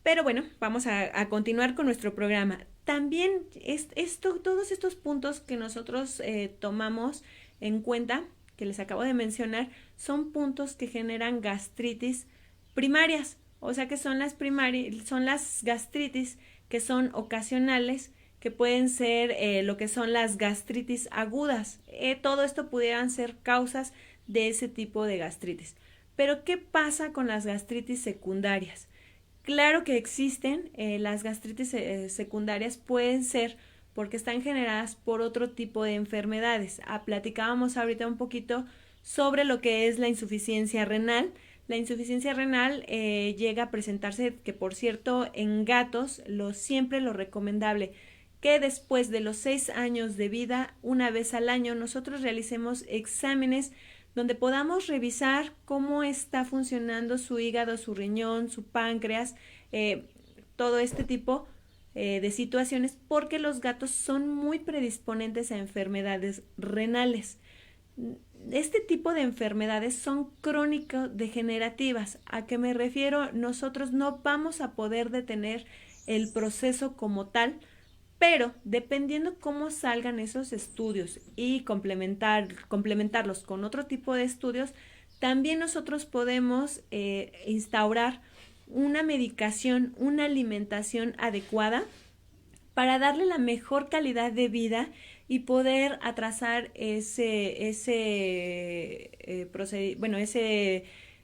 Pero bueno, vamos a continuar con nuestro programa. También todos estos puntos que nosotros tomamos en cuenta, que les acabo de mencionar, son puntos que generan gastritis primarias. O sea que son las gastritis que son ocasionales, que pueden ser lo que son las gastritis agudas. Todo esto pudieran ser causas de ese tipo de gastritis. Pero ¿qué pasa con las gastritis secundarias? Claro que existen, las gastritis secundarias pueden ser porque están generadas por otro tipo de enfermedades. Platicábamos ahorita un poquito sobre lo que es la insuficiencia renal. La insuficiencia renal llega a presentarse, que por cierto en gatos siempre lo recomendable que después de los 6 años de vida, una vez al año, nosotros realicemos exámenes donde podamos revisar cómo está funcionando su hígado, su riñón, su páncreas, todo este tipo de situaciones, porque los gatos son muy predisponentes a enfermedades renales. Este tipo de enfermedades son crónico-degenerativas. ¿A qué me refiero? Nosotros no vamos a poder detener el proceso como tal, pero dependiendo cómo salgan esos estudios y complementarlos con otro tipo de estudios, también nosotros podemos instaurar una medicación, una alimentación adecuada para darle la mejor calidad de vida y poder atrasar ese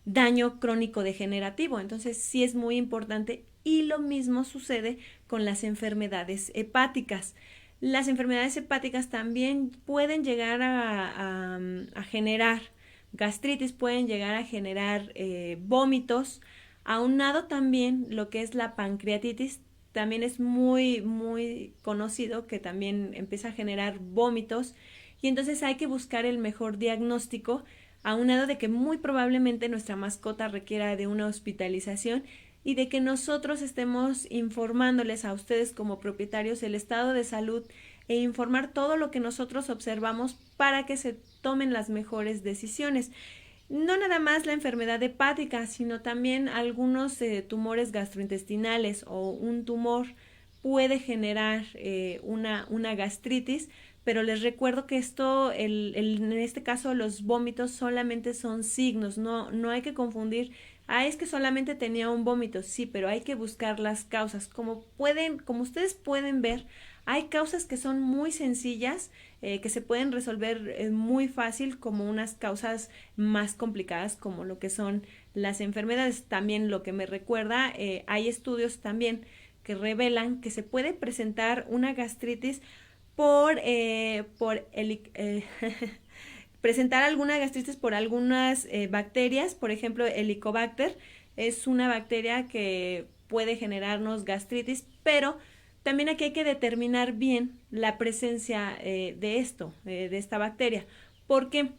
daño crónico degenerativo. Entonces sí es muy importante, y lo mismo sucede con las enfermedades hepáticas. Las enfermedades hepáticas también pueden llegar a generar gastritis, pueden llegar a generar vómitos, aunado también lo que es la pancreatitis. También es muy muy conocido que también empieza a generar vómitos, y entonces hay que buscar el mejor diagnóstico, aunado de que muy probablemente nuestra mascota requiera de una hospitalización, y de que nosotros estemos informándoles a ustedes como propietarios el estado de salud e informar todo lo que nosotros observamos para que se tomen las mejores decisiones. No nada más la enfermedad hepática, sino también algunos tumores gastrointestinales, o un tumor puede generar una gastritis, pero les recuerdo que en este caso los vómitos solamente son signos, no hay que confundir. Es que solamente tenía un vómito, sí, pero hay que buscar las causas. Como ustedes pueden ver, hay causas que son muy sencillas, que se pueden resolver muy fácil, como unas causas más complicadas como lo que son las enfermedades. También lo que me recuerda, hay estudios también que revelan que se puede presentar una gastritis por presentar alguna gastritis por algunas bacterias. Por ejemplo, Helicobacter es una bacteria que puede generarnos gastritis, pero también aquí hay que determinar bien la presencia de esta bacteria. ¿Por qué?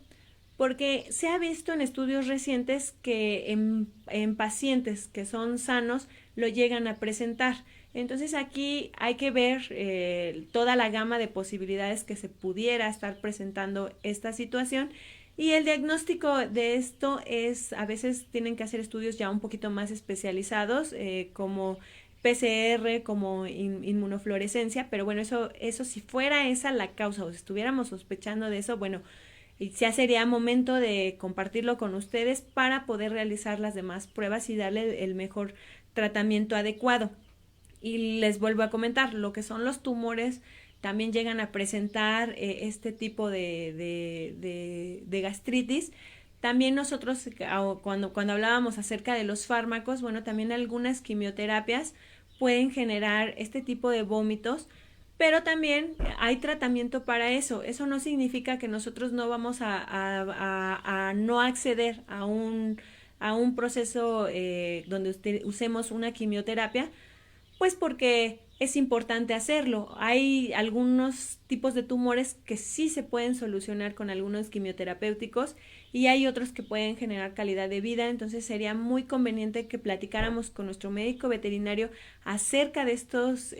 Porque se ha visto en estudios recientes que en pacientes que son sanos lo llegan a presentar. Entonces aquí hay que ver toda la gama de posibilidades que se pudiera estar presentando esta situación, Y el diagnóstico de esto es, a veces tienen que hacer estudios ya un poquito más especializados, como PCR, como inmunofluorescencia, pero bueno, eso si fuera esa la causa o si estuviéramos sospechando de eso, bueno, ya sería momento de compartirlo con ustedes para poder realizar las demás pruebas y darle el mejor tratamiento adecuado. Y les vuelvo a comentar, lo que son los tumores también llegan a presentar este tipo de gastritis. También nosotros, cuando hablábamos acerca de los fármacos, bueno, también algunas quimioterapias pueden generar este tipo de vómitos, pero también hay tratamiento para eso. Eso no significa que nosotros no vamos a no acceder a un proceso donde usemos una quimioterapia, pues porque es importante hacerlo. Hay algunos tipos de tumores que sí se pueden solucionar con algunos quimioterapéuticos y hay otros que pueden generar calidad de vida, entonces sería muy conveniente que platicáramos con nuestro médico veterinario acerca de estos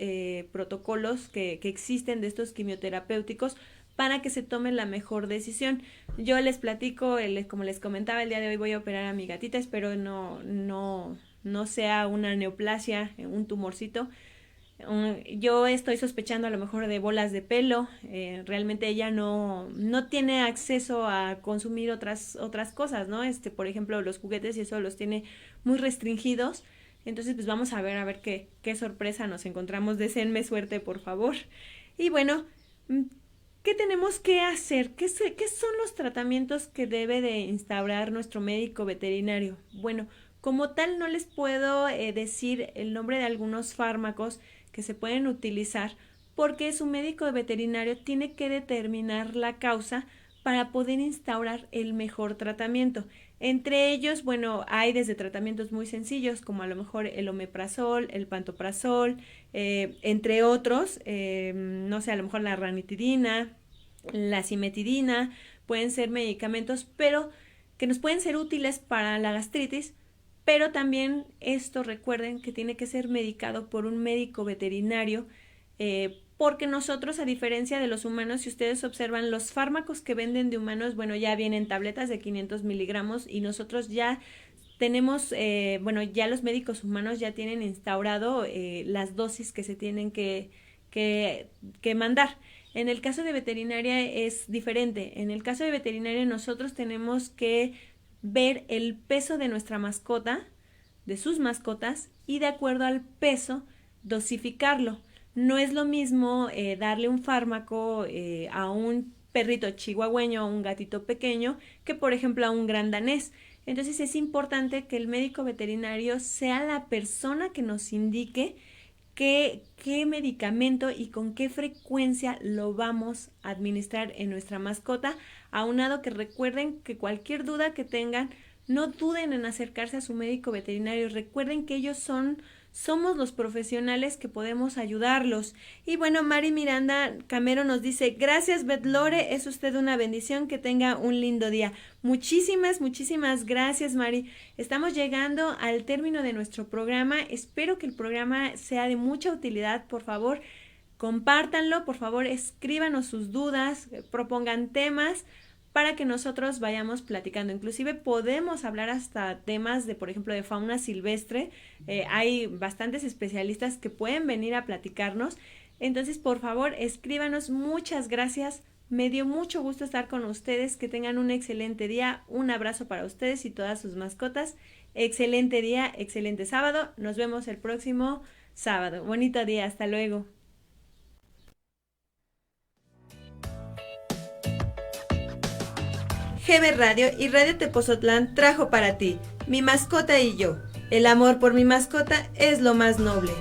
protocolos que existen, de estos quimioterapéuticos, para que se tome la mejor decisión. Yo les platico, como les comentaba, el día de hoy voy a operar a mi gatita, espero no sea una neoplasia, un tumorcito. Yo estoy sospechando a lo mejor de bolas de pelo. Realmente ella no tiene acceso a consumir otras cosas, ¿no? Por ejemplo, los juguetes y eso los tiene muy restringidos. Entonces, pues vamos a ver qué sorpresa nos encontramos. Deseenme suerte, por favor. Y bueno, ¿qué tenemos que hacer? ¿Qué son los tratamientos que debe de instaurar nuestro médico veterinario? Bueno, como tal no les puedo decir el nombre de algunos fármacos que se pueden utilizar, porque su médico veterinario tiene que determinar la causa para poder instaurar el mejor tratamiento. Entre ellos, bueno, hay desde tratamientos muy sencillos, como a lo mejor el omeprazol, el pantoprazol, entre otros, no sé, a lo mejor la ranitidina, la cimetidina, pueden ser medicamentos, pero que nos pueden ser útiles para la gastritis, pero también esto recuerden que tiene que ser medicado por un médico veterinario, porque nosotros, a diferencia de los humanos, si ustedes observan los fármacos que venden de humanos, bueno, ya vienen tabletas de 500 miligramos y nosotros ya tenemos, ya los médicos humanos ya tienen instaurado las dosis que se tienen que mandar. En el caso de veterinaria es diferente. En el caso de veterinaria nosotros tenemos que ver el peso de nuestra mascota, de sus mascotas, y de acuerdo al peso dosificarlo. No es lo mismo darle un fármaco a un perrito chihuahueño o un gatito pequeño que por ejemplo a un gran danés. Entonces es importante que el médico veterinario sea la persona que nos indique qué medicamento y con qué frecuencia lo vamos a administrar en nuestra mascota, aunado que recuerden que cualquier duda que tengan, no duden en acercarse a su médico veterinario. Recuerden que ellos somos los profesionales que podemos ayudarlos. Y bueno, Mari Miranda Camero nos dice, gracias Betlore, es usted una bendición, que tenga un lindo día. Muchísimas gracias, Mari. Estamos llegando al término de nuestro programa. Espero que el programa sea de mucha utilidad. Por favor, compártanlo, por favor, escríbanos sus dudas, propongan temas para que nosotros vayamos platicando. Inclusive podemos hablar hasta temas de, por ejemplo, de fauna silvestre. Hay bastantes especialistas que pueden venir a platicarnos. Entonces, por favor, escríbanos. Muchas gracias. Me dio mucho gusto estar con ustedes. Que tengan un excelente día. Un abrazo para ustedes y todas sus mascotas. Excelente día, excelente sábado. Nos vemos el próximo sábado. Bonito día. Hasta luego. GB Radio y Radio Tepozotlán trajo para ti Mi Mascota y Yo. El amor por mi mascota es lo más noble.